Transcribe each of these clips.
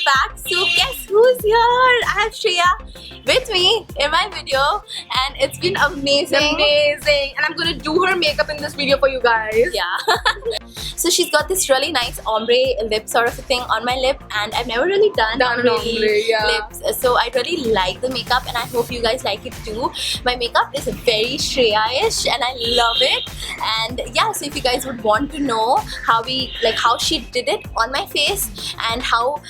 back. So guess who's here? I have Shreya with me in my video, and it's been amazing. And I'm gonna do her makeup in this video for you guys. Yeah. So she's got this really nice ombre lip sort of a thing on my lip, and I've never really done ombre lips. So I really like the makeup, and I hope you guys like it too. My makeup is very Shreya-ish, and I love it. And yeah, so if you guys would want to know how she did it on my face and how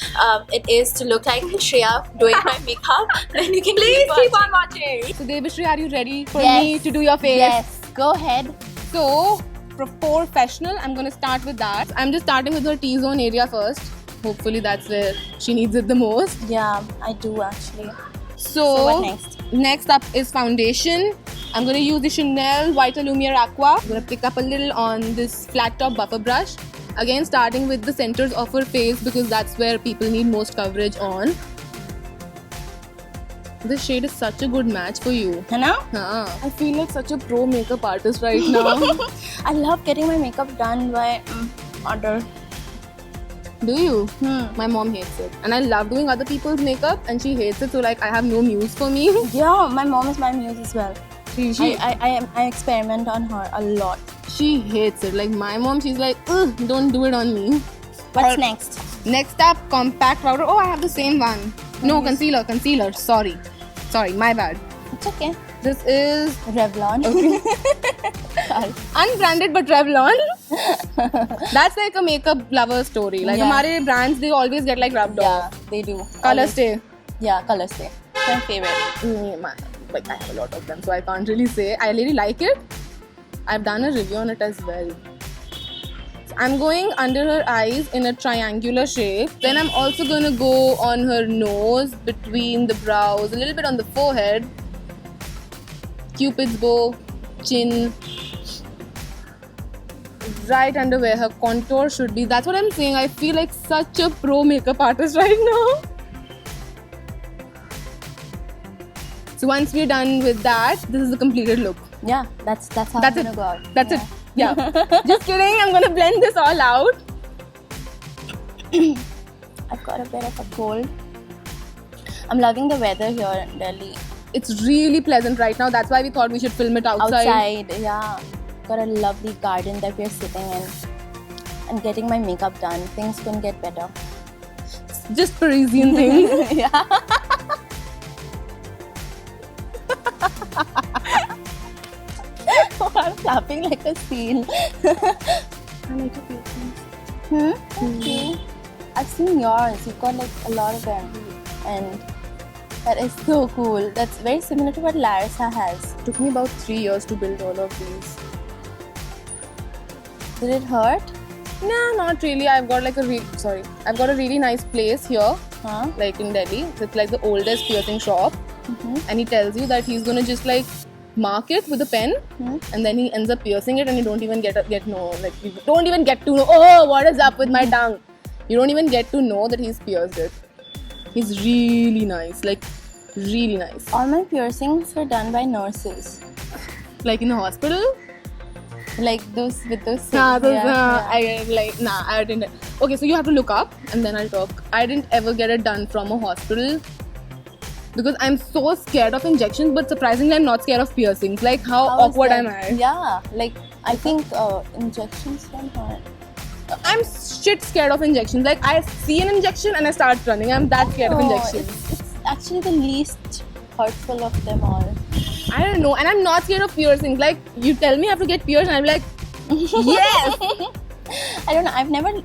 it is to look like Shreya doing my makeup, then you can Please keep on watching. So Devashri, are you ready for me to do your face? Yes, go ahead. So for professional, I'm gonna start with that. I'm just starting with her T-zone area first. Hopefully that's where she needs it the most. Yeah, I do actually. So what next? Next up is foundation. I'm gonna use the Chanel Vita Lumiere Aqua. I'm gonna pick up a little on this flat top buffer brush. Again, starting with the centers of her face because that's where people need most coverage on. This shade is such a good match for you. You know? I feel like such a pro makeup artist right now. I love getting my makeup done by other. Do you? My mom hates it. And I love doing other people's makeup and she hates it, so like I have no muse for me. Yeah, my mom is my muse as well. She I experiment on her a lot. She hates it. Like my mom, she's like, ugh, don't do it on me. What's next? Next up, compact powder. Oh, I have the same one. No, concealer. Sorry, my bad. It's okay. This is Revlon. Okay. Sorry. Unbranded but Revlon. That's like a makeup lover story. Like Yeah. our brands, they always get like rubbed Yeah, off. they do. Color Always. Stay. Yeah, Color Stay. It's my favorite. Like I have a lot of them, so I can't really say. I really like it. I've done a review on it as well. So I'm going under her eyes in a triangular shape. Then I'm also going to go on her nose, between the brows, a little bit on the forehead, Cupid's bow, chin, right under where her contour should be. That's what I'm saying. I feel like such a pro makeup artist right now. So once we're done with that, this is the completed look. Yeah, that's how That's I'm it. gonna go out. That's it. Yeah. Just kidding. I'm gonna blend this all out. I've got a bit of a cold. I'm loving the weather here in Delhi. It's really pleasant right now. That's why we thought we should film it outside. Yeah. Got a lovely garden that we're sitting in and getting my makeup done. Things couldn't get better. Just Parisian things. Yeah. I'm laughing like a seal. I like your piercings. Thank you. I've seen yours. You've got like a lot of them. And that is so cool. That's very similar to what Larissa has. Took me about 3 years to build all of these. Did it hurt? Nah, not really. I've got a really nice place here, Huh? like in Delhi. It's like the oldest piercing shop. And he tells you that he's gonna just like mark it with a pen, and then he ends up piercing it, and you don't even you don't even get to know. Oh, what is up with my tongue? You don't even get to know that he's pierced it. He's really nice, like really nice. All my piercings were done by nurses. Like in a hospital. Like those with those. I yeah. didn't. Okay, so you have to look up, and then I'll talk. I didn't ever get it done from a hospital. Because I'm so scared of injections, but surprisingly I'm not scared of piercings. Like how How is awkward that? am I? Yeah, like I think injections can hurt. I'm shit scared of injections. Like I see an injection and I start running. I'm that scared of No, injections. it's actually the least hurtful of them all. I don't know, and I'm not scared of piercings. Like you tell me I have to get pierced, and I'm like, yes. I don't know. I've never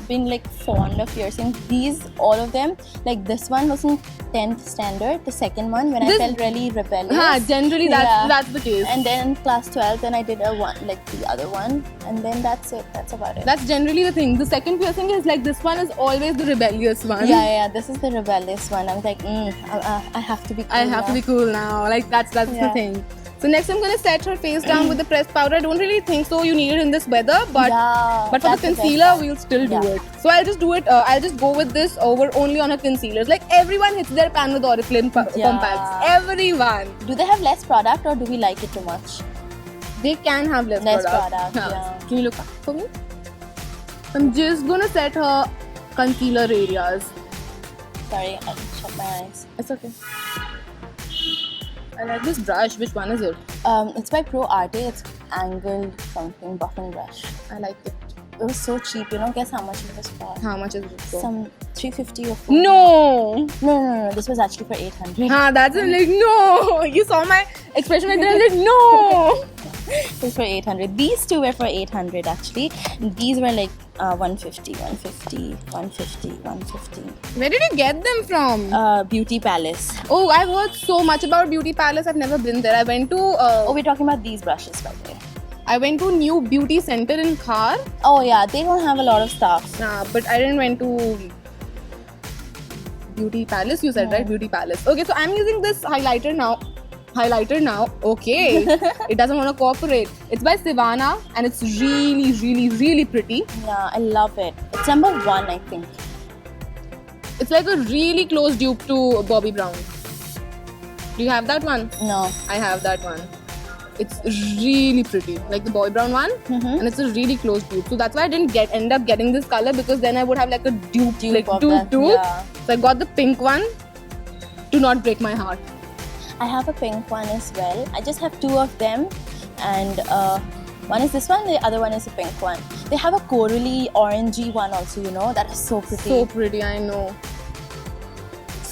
been like fond of piercings. These, all of them, like this one was in 10th standard. The second one when I felt really rebellious. Generally that's the case. And then in class 12, then I did the other one, and then that's it. That's about it. That's generally the thing. The second piercing is like this one is always the rebellious one. Yeah. This is the rebellious one. I'm like, I have to be cool I have to be cool now. Like that's the thing. So next I'm gonna set her face down with the pressed powder. I don't really think so you need it in this weather, but for the concealer we'll still do it. So I'll just do it. I'll just go with this over only on her concealers. Like everyone hits their pan with Oriflame compacts. Everyone. Do they have less product or do we like it too much? They can have less product. Yeah. Can you look up for me? I'm just gonna set her concealer areas. Sorry, I shut my eyes. It's okay. I like this brush. Which one is it? It's by Pro Arte. It's angled something buffing brush. I like it. It was so cheap. You know, guess how much it was for? How much is it for? Some 350 or 400. No! No. This was actually for 800. That's it. Like, no! You saw my expression and I was like, no! It was for 800. These two were for 800 actually. These were like 150. Where did you get them from? Beauty Palace. Oh, I've heard so much about Beauty Palace. I've never been there. I went to Oh, we're talking about these brushes, by the way. I went to New Beauty Center in Khar. Oh yeah, they don't have a lot of stuff. But I didn't went to Beauty Palace. You said right, Beauty Palace. Okay, so I'm using this highlighter now. Okay. It doesn't want to cooperate. It's by Sivana and it's really pretty. Yeah, I love it. It's number 1, I think. It's like a really close dupe to Bobbi Brown. Do you have that one? No. I have that one. It's really pretty, like the Bobbi Brown one, and it's a really close dupe. So that's why I didn't end up getting this color, because then I would have like a dupe of that, yeah. So I got the pink one. Do not break my heart. I have a pink one as well. I just have 2 of them, and one is this one, the other one is a pink one. They have a corally orangey one also, you know, that is so pretty. So pretty, I know.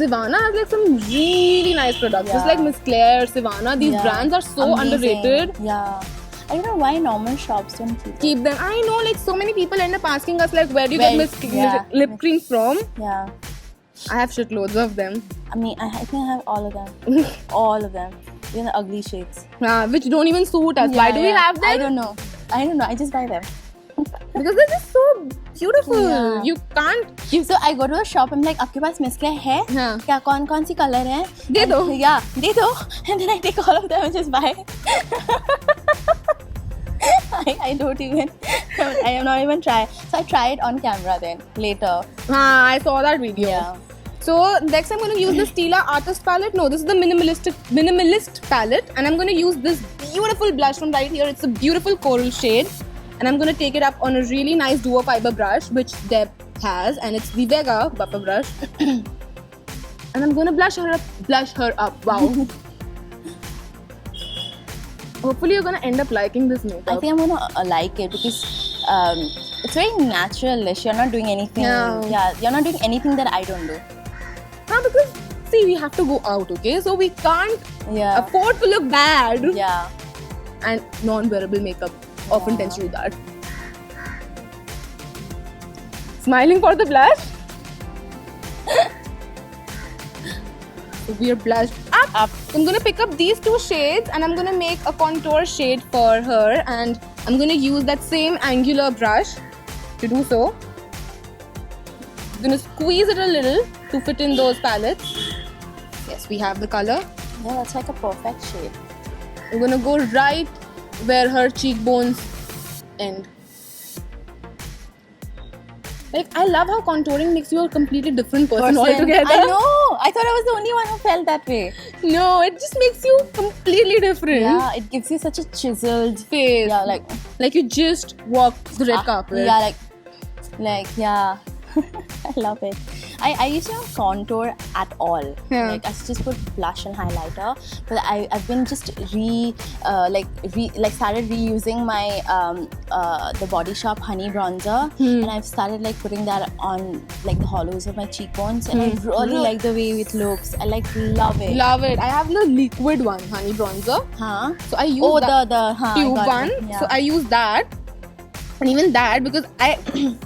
Sivana has like some really nice products. Yeah. Just like Miss Claire, Sivana, these brands are so amazing. underrated. Yeah. I don't know why normal shops don't keep them. I know, like so many people end up asking us like, where do you get lip cream from? Yeah. I have shitloads of them. I mean, I think I have all of them. All of them. Even the ugly shades. Which don't even suit us. Why do we have them? I don't know. I just buy them. Because they're just so beautiful. Yeah. You can't. So I go to a shop. I'm like, आपके पास Miss Claire है? हाँ. क्या कौन सी color है? दे दो. Yeah, दे दो. And then I take all of them and just buy. I don't even. I am not even try. So I try it on camera then later. I saw that video. Yeah. So next I'm going to use the Stila Artist palette. No, this is the minimalist palette, and I'm going to use this beautiful blush from right here. It's a beautiful coral shade, and I'm going to take it up on a really nice duo fiber brush, which Deb has, and it's the Vega buffer brush. And I'm going to blush her up. Wow. Hopefully you're going to end up liking this makeup. I think I'm going to like it because it's very natural-ish. You're not doing anything. Yeah, you're not doing anything that I don't do. Because see, we have to go out, okay? So we can't afford to look bad. Yeah. And non-wearable makeup often tends to do that. Smiling for the blush. So we are blushed up. So I'm gonna pick up these 2 shades and I'm gonna make a contour shade for her, and I'm gonna use that same angular brush to do so. I'm gonna squeeze it a little to fit in those palettes. Yes, we have the color. Yeah, that's like a perfect shade. I'm gonna go right where her cheekbones end. Like, I love how contouring makes you a completely different person altogether. I know! I thought I was the only one who felt that way. No, it just makes you completely different. Yeah, it gives you such a chiseled face. Yeah, like you just walked the red carpet. Yeah, yeah. I love it. I used to not contour at all. Yeah. Like I just put blush and highlighter. But I've been just started reusing my the Body Shop Honey Bronzer, and I've started like putting that on like the hollows of my cheekbones, and I really like the way it looks. I love it. Love it. I have the liquid one, Honey Bronzer. Huh? So I use the tube one. Yeah. So I use that. And even that, because I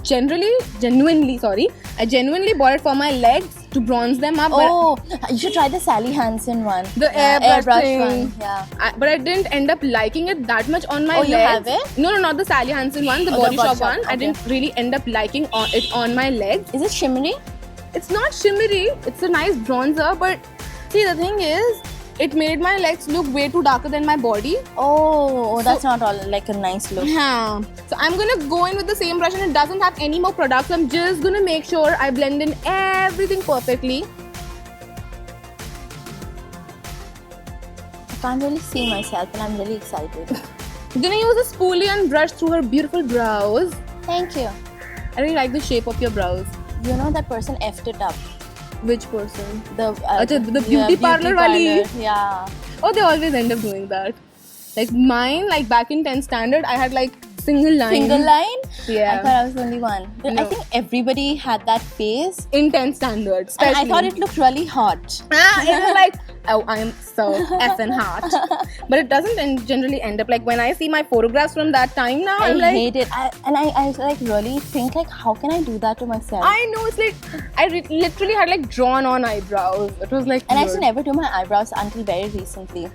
genuinely bought it for my legs to bronze them up. Oh, you should try the Sally Hansen one. The airbrush one. Yeah. But I didn't end up liking it that much on my legs. You have it? No, not the Sally Hansen one, the Body Shop one. Okay. I didn't really end up liking it on my legs. Is it shimmery? It's not shimmery. It's a nice bronzer, but see, the thing is, it made my legs look way too darker than my body. Oh, that's not all like a nice look. Yeah. So I'm gonna go in with the same brush, and it doesn't have any more products. I'm just gonna make sure I blend in everything perfectly. I can't really see myself, and I'm really excited. I'm gonna use a spoolie and brush through her beautiful brows. Thank you. I really like the shape of your brows. You know that person effed it up. Which person? The the beauty parlor wali. Yeah. Oh, they always end up doing that. Like mine, like back in 10th standard, I had like single line. Single line? Yeah. I thought I was the only one. But No. I think everybody had that phase. In 10th standard, And especially. I thought it looked really hot. It was like, oh, I am so effing hot. But it doesn't generally end up like when I see my photographs from that time now, I I'm like, hate it. I like really think like, how can I do that to myself? I know, it's like, I literally had like drawn on eyebrows. It was like, and I weird. used to never do my eyebrows until very recently.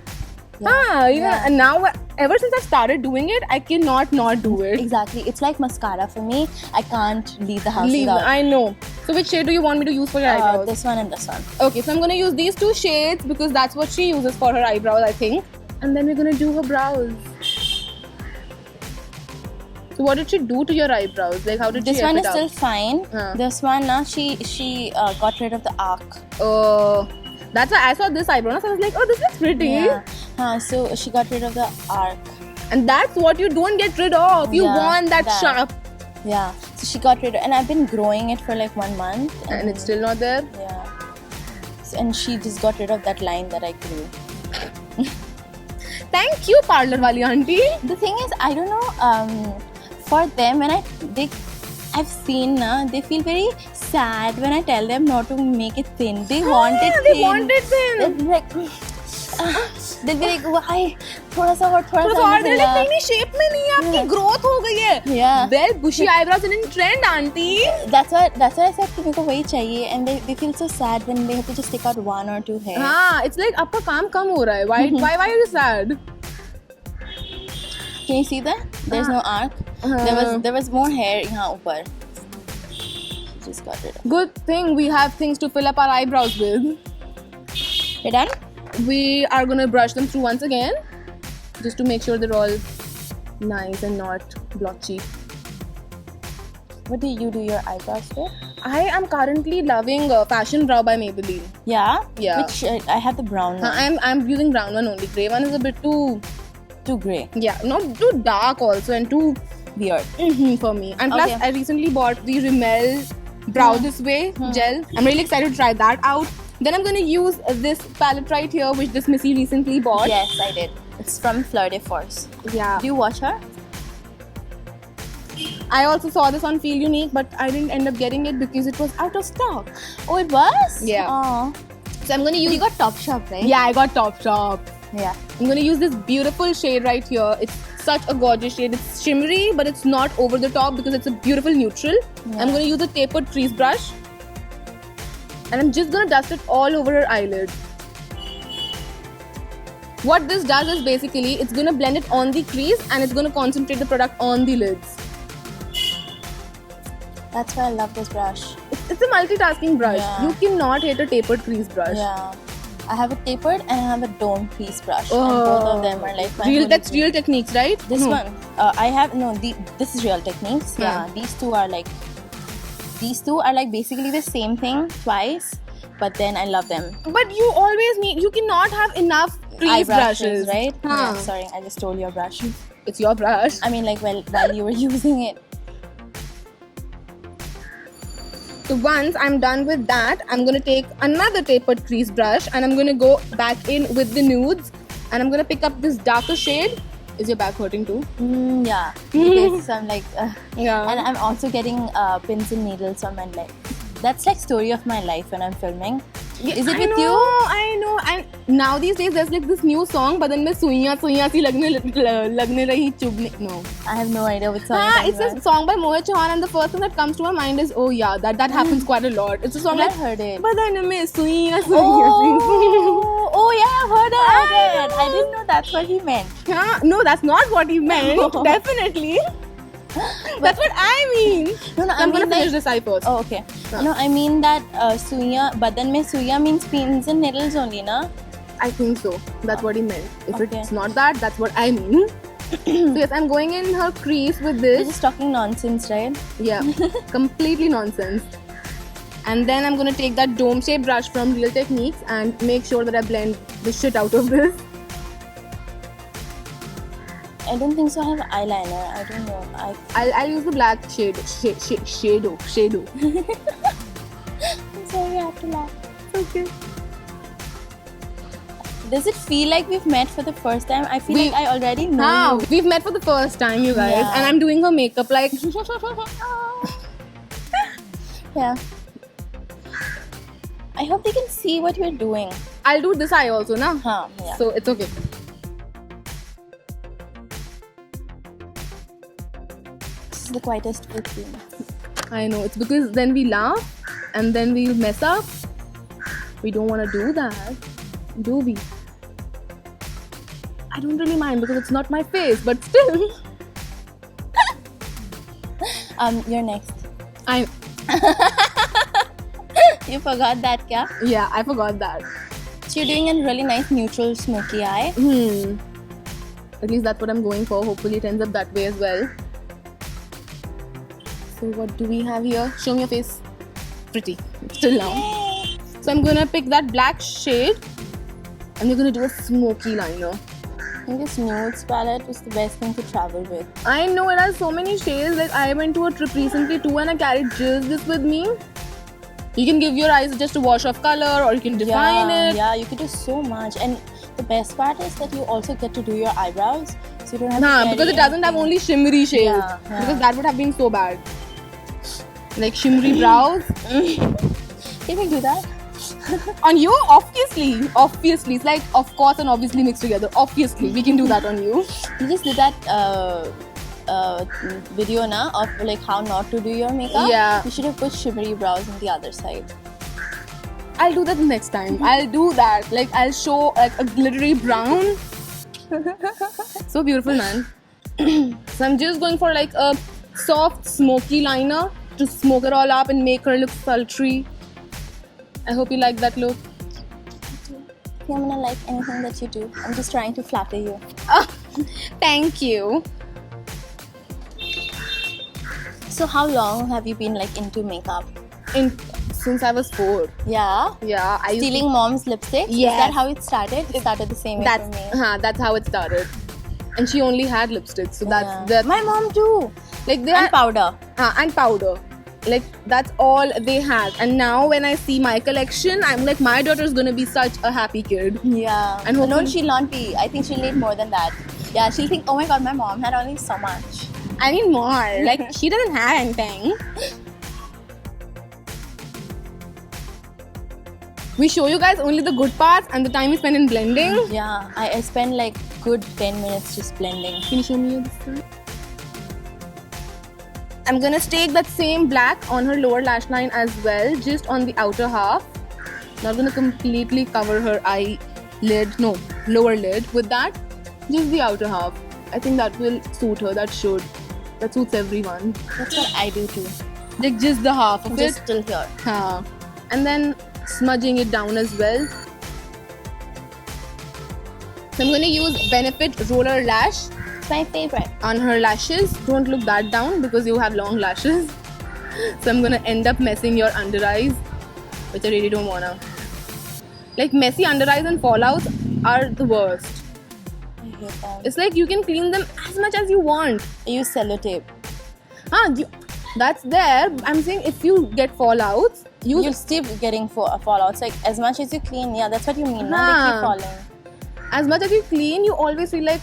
And now, ever since I started doing it, I cannot not do it. Exactly. It's like mascara for me. I can't leave the house without. I know. So which shade do you want me to use for your eyebrows? This one and this one. Okay, so I'm gonna use these two shades because that's what she uses for her eyebrows, I think. And then we're gonna do her brows. So what did she do to your eyebrows? Like how did This she one F is it still up? fine. This one, now she got rid of the arc. That's why I saw this eyebrow. So I was like, oh, this looks pretty. Yeah. So she got rid of the arc. And that's what you don't get rid of. You Yeah, want that sharp. Yeah. So she got rid of, and I've been growing it for like 1 month. And it's still not there. Yeah. So, and she just got rid of that line that I grew. Thank you, parlor wali auntie. The thing is, I don't know. For them, when I've seen they feel very sad when I tell them not to make it thin. They want it thin. They want it thin. They'll be like, why? थोड़ा सा और They're like, नहीं shape में नहीं है, आपकी growth हो गई है. Yeah. Well, bushy eyebrows are in trend, auntie. That's why I said कि मेरे को वही चाहिए, and they feel so sad when they have to just take out 1 or 2 hairs. हाँ, it's like आपका काम कम हो रहा है. Why are you sad? Can you see that? There's no arc. There was more hair यहाँ ऊपर. Just got rid of. Good thing we have things to fill up our eyebrows with. You're done? We are gonna brush them through once again, just to make sure they're all nice and not blotchy. What do you do your eyebrows with? I am currently loving Fashion Brow by Maybelline. Yeah? Yeah. Which I have the brown one. I'm using brown one only. Grey one is a bit too grey. Yeah, not too dark also and too Weird. for me. And plus, Okay. I recently bought the Rimmel Brow This Way gel. I'm really excited to try that out. Then I'm gonna use this palette right here, which this Missy recently bought. Yes, I did. It's from Fleur de Force. Yeah. Do you watch her? I also saw this on Feel Unique, but I didn't end up getting it because it was out of stock. Oh, it was? Yeah. Oh. So I'm gonna use. You got Topshop, right? Yeah, I got Topshop. Yeah. I'm gonna use this beautiful shade right here. It's such a gorgeous shade. It's shimmery, but it's not over the top because it's a beautiful neutral. Yeah. I'm gonna use a tapered crease brush. And I'm just gonna dust it all over her eyelid. What this does is basically, it's gonna blend it on the crease and it's gonna concentrate the product on the lids. That's why I love this brush. It's a multitasking brush. Yeah. You cannot hate a tapered crease brush. Yeah. I have a tapered and I have a dome crease brush. And both of them are like my real. holy That's grail. Real Techniques, right? This No. one. I have this is Real Techniques. Yeah. These two are like basically the same thing twice, but then I love them. But you cannot have enough crease Eye brushes, right? Huh. Yeah, sorry, I just stole your brush. It's your brush. I mean, like while you were using it. So once I'm done with that, I'm gonna take another tapered crease brush and I'm gonna go back in with the nudes and I'm gonna pick up this darker shade. Is your back hurting too? Yeah. Because I'm like, Yeah. and I'm also getting pins and needles on my leg. That's like story of my life when I'm filming. Is it with you? I know. And now these days there's like this new song, but then suiyan si lagne rahi chubne. No. I have no idea what song It's it is. a song by Mohit Chauhan, and the first thing that comes to my mind is, oh yeah, that happens quite a lot. It's a song I like, heard it. Badan mein suiyan Oh yeah, I've heard it. I didn't know that's what he meant. No, that's not what he meant. No. Definitely. That's what I mean. No, I I'm gonna mean finish this eye first. Oh, okay. No, I mean that suya, badan mein suya means pins and needles only, na? I think so. That's what he meant. If Okay. it's not that, that's what I mean. So yes, I'm going in her crease with You're this. just talking nonsense, right? Yeah, completely nonsense. And then I'm gonna take that dome shape brush from Real Techniques and make sure that I blend the shit out of this. I don't think so. I have eyeliner. I don't know. I'll use the black shadow. I'm sorry, I have to laugh. Okay. Does it feel like we've met for the first time? I feel like I already know you. We've met for the first time, you guys, Yeah. and I'm doing her makeup like. Yeah. I hope they can see what you're doing. I'll do this eye also, na? Huh, yeah. So it's okay. This is the quietest we've been. I know, it's because then we laugh and then we'll mess up. We don't want to do that, do we? I don't really mind because it's not my face, but still. You're next. I You forgot that, kya? Yeah, I forgot that. So you're doing a really nice neutral smoky eye. At least that's what I'm going for. Hopefully it ends up that way as well. So what do we have here? Show me your face. Pretty. Still now. Yay. So I'm gonna pick that black shade and we're gonna do a smoky liner. I think this nudes palette was the best thing to travel with. I know it has so many shades. Like I went to a trip recently too and I carried just this with me. You can give your eyes just a wash of color or you can define it. Yeah, you could do so much. And the best part is that you also get to do your eyebrows. So you don't have to Because it doesn't have only shimmery shades. Yeah. Because that would have been so bad. Like shimmery brows. Can we do that? On you? Obviously. Obviously. It's like of course and obviously mixed together. Obviously. We can do that on you. You just did that video na of like how not to do your makeup. Yeah. You should have put shimmery brows on the other side. I'll do that next time. I'll do that. Like I'll show like a glittery brown. So beautiful, man. So I'm just going for like a soft smoky liner to smoke it all up and make her look sultry. I hope you like that look. I'm gonna like anything that you do. I'm just trying to flatter you. Oh, thank you. So how long have you been like into makeup? Since I was 4. Yeah. Yeah, I used Stealing mom's lipstick? Yes. Is that how it started? It started the same way for me. That's how it started. And she only had lipstick, so Yeah. that's that. My mom too. Like they And are, powder. and powder. Like that's all they had. And now when I see my collection, I'm like, my daughter's gonna be such a happy kid. Yeah. And no, hopefully- she'll not be. I think she'll need more than that. Yeah, she'll think, oh my god, my mom had only so much. I need more. Like she doesn't have anything. We show you guys only the good parts and the time we spend in blending. Yeah, I spend like good 10 minutes just blending. Can you show me this side? I'm gonna stake that same black on her lower lash line as well, just on the outer half. Not gonna completely cover her eyelid, no, lower lid with that. Just the outer half. I think that will suit her, that should. That suits everyone. That's what I do too. Like just the half of Just it. till here. And then smudging it down as well. So I'm gonna use Benefit Roller Lash It's my favorite. on her lashes. Don't look that down because you have long lashes. So I'm gonna end up messing your under eyes, which I really don't wanna. Like messy under eyes and fallouts are the worst. I hate them. It's like you can clean them as much as you want. I use sellotape. That's there. I'm saying if you get fallouts, You'll still getting fallouts. Like as much as you clean, yeah, that's what you mean. No? They keep falling. as much as you clean, you always feel like,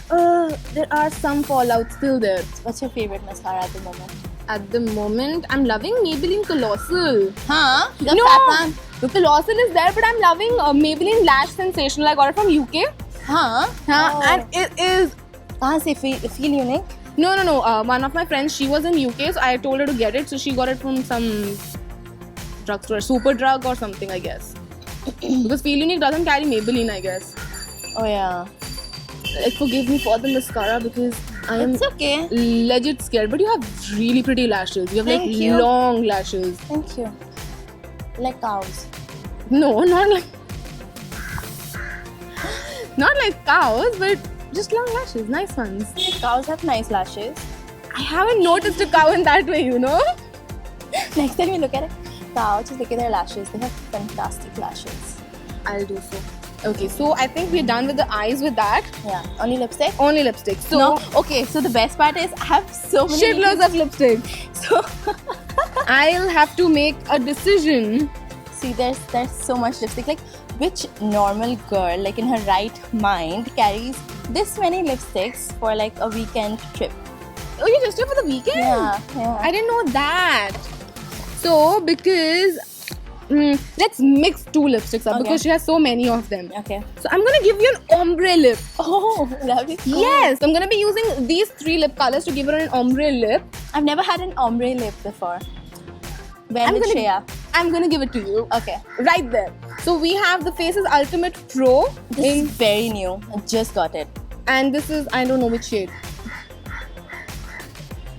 there are some fallouts still there. What's your favorite mascara at the moment? At the moment, I'm loving Maybelline Colossal. Huh? The No, fat one? the Colossal is there, but I'm loving Maybelline Lash Sensational. I got it from UK. Huh? Oh. And it is... Feel unique? No. One of my friends, she was in UK, so I told her to get it. So she got it from some drugstore, Super Drug or something, I guess. Because Feel Unique doesn't carry Maybelline, I guess. Oh yeah. Like, forgive me for the mascara because I am It's okay. legit scared. But you have really pretty lashes. You have Thank like you. long lashes. Thank you. Like cows. No, not like cows, but just long lashes, nice ones. Cows have nice lashes. I haven't noticed a cow in that way, you know. Next time you look at a cow, just look at their lashes. They have fantastic lashes. I'll do so. Okay, so I think we're done with the eyes with that. Yeah. Only lipstick? Only lipstick. So No. Okay, so the best part is I have so many shitloads of lipstick. So I'll have to make a decision. See, there's so much lipstick. Like, which normal girl, like in her right mind, carries this many lipsticks for like a weekend trip? Oh, you just did for the weekend? Yeah. I didn't know that. So, because let's mix two lipsticks up, Okay. because she has so many of them. Okay. So I'm gonna give you an ombre lip. Oh, that'd be cool. Yes, I'm gonna be using these 3 lip colors to give her an ombre lip. I've never had an ombre lip before. When I'm with gonna- Shreya? I'm gonna give it to you. Okay. Right there. So we have the Faces Ultimate Pro, This is very new. I just got it. and this is, I don't know which shade.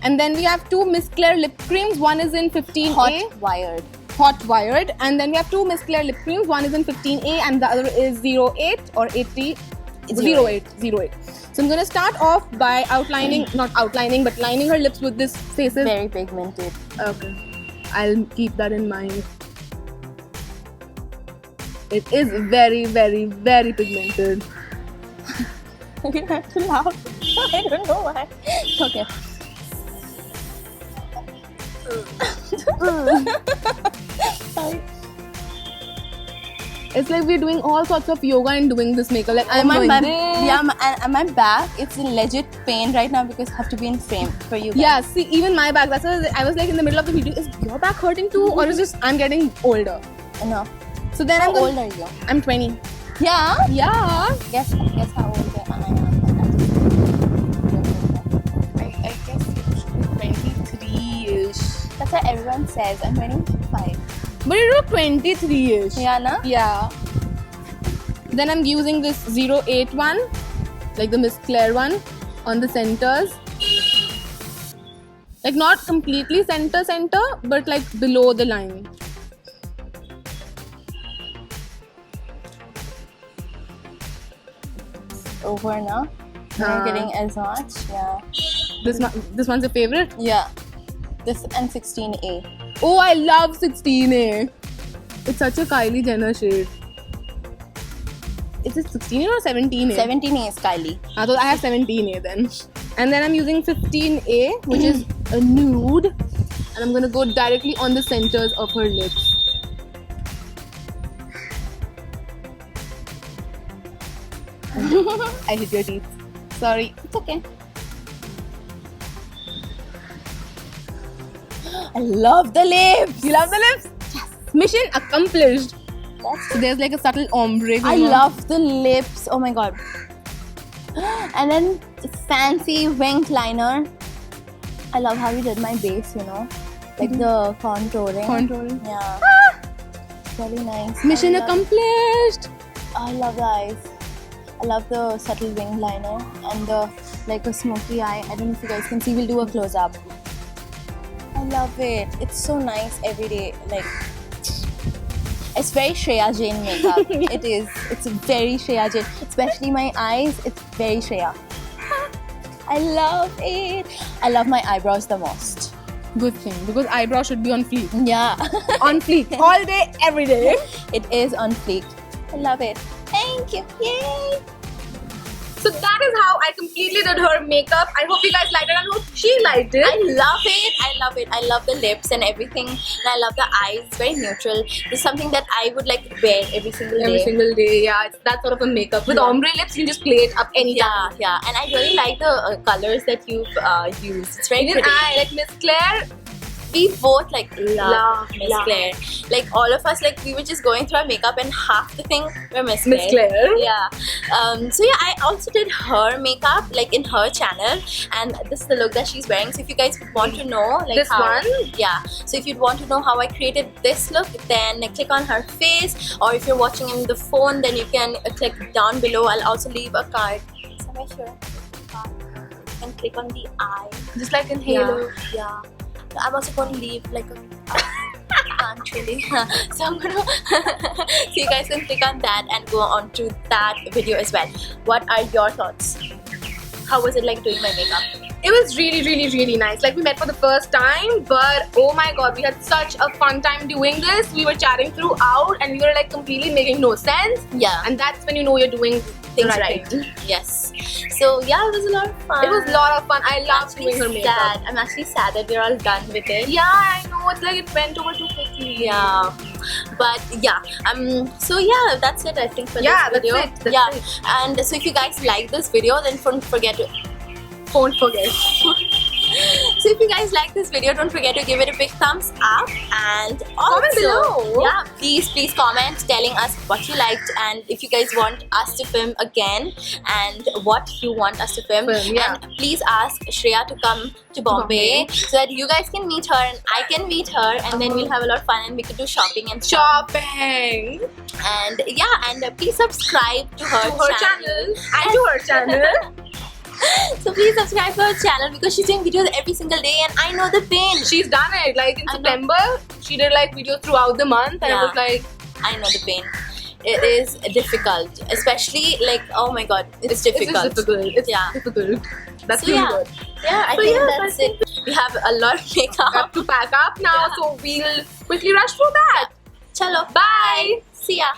And then we have 2 Miss Claire lip creams. One is in 15A. Hot wired. Hot wired, and then we have 2 Miss Claire lip creams. One is in 15A and the other is 08 or 80. 08. So I'm gonna start off by outlining, not outlining, but lining her lips with this Faces. Very pigmented. Okay, I'll keep that in mind. It is very, very, very pigmented. You have to laugh. I don't know why. Okay. Sorry. It's like we're doing all sorts of yoga and doing this makeup. Like I'm my, doing my, this. yeah, and my back, it's in legit pain right now because I have to be in frame for you guys. Yeah, see, even my back. That's why I was like in the middle of the video. Is your back hurting too, or is just I'm getting older? No. So then How I'm old gonna, are you? I'm 20. Yeah. Yeah. Guess how old I am. I guess 23-ish. that's what everyone says. I'm 25. But you look 23-ish. Yeah, na? Yeah. Then I'm using this 08 one, like the Miss Claire one, on the centers. Like not completely center, but like below the line. Over now. You're getting as much. Yeah. This one's your favorite? Yeah. This and 16A. Oh, I love 16A. It's such a Kylie Jenner shade. Is it 16A or 17A? 17A is Kylie. I thought I have 17A then. And then I'm using 15A, which is a nude. And I'm gonna go directly on the centers of her lips. I hit your teeth. Sorry. It's okay. I love the lips. You love the lips? Yes. Mission accomplished. So there's like a subtle ombre I going on. love the lips. Oh my god. And then fancy winged liner. I love how you did my base, you know, like the contouring. Contouring. Yeah. Very nice. Mission I love- accomplished. I love the eyes. I love the subtle winged liner and the like a smoky eye. I don't know if you guys can see. We'll do a close up. I love it. It's so nice every day. Like it's very Shreya Jain makeup. It is. It's very Shreya Jain. Especially my eyes. It's very Shreya. I love it. I love my eyebrows the most. Good thing, because eyebrow should be on fleek. Yeah. On fleek. All day, every day. It is on fleek. I love it. Thank you. Yay. So that is how I completely did her makeup. I hope you guys liked it. I hope she liked it. I love it. I love it. I love the lips and everything. And I love the eyes. It's very neutral. It's something that I would like wear every single day. Every single day, yeah. It's that sort of a makeup. With Yeah. ombre lips, you can just play it up anytime. Yeah. And I really like the colors that you've used. It's very Even pretty. I, like Miss Claire, We both like love Miss love. Claire. Like all of us, like we were just going through our makeup and half the thing were Miss Claire. Miss Claire. Yeah. So yeah, I also did her makeup like in her channel, and this is the look that she's wearing. So if you guys want to know, like This how, one? yeah. So if you'd want to know how I created this look, then click on her face, or if you're watching in the phone, then you can click down below. I'll also leave a card somewhere here. And click on the eye. just like in Yeah. Halo. Yeah. I'm also going to leave like a can't really. So I'm gonna so you guys can click on that and go on to that video as well. What are your thoughts? How was it like doing my makeup? It was really, really, really nice. Like we met for the first time, but oh my god, we had such a fun time doing this. We were chatting throughout and we were like completely making no sense. Yeah, And that's when you know you're doing things the right. thing. Yes. So yeah, it was a lot of fun. It was a lot of fun. I loved Actually doing her makeup. sad. I'm actually sad that we're all done with it. Yeah, I know. It's like it went over too quickly. Yeah. But yeah, so yeah, that's it I think for this video. That's it. And so if you guys like this video, then don't forget. So if you guys like this video, don't forget to give it a big thumbs up, and also, comment below. Yeah, please comment telling us what you liked, and if you guys want us to film again, and what you want us to film. And please ask Shreya to come to Bombay so that you guys can meet her and I can meet her, and then we'll have a lot of fun and we could do shopping and stuff. And yeah, and please subscribe to her channel and to her channel. So please subscribe to her channel because she's doing videos every single day, and I know the pain. She's done it. Like in September, she did like videos throughout the month, and it was like, I know the pain. It is difficult, especially like, oh my god, it's difficult. It's difficult. It's difficult. That's so, really good. Yeah, I think that's it. We have a lot of makeup. We have to pack up now, so we'll quickly rush through that. Chalo, bye. See ya.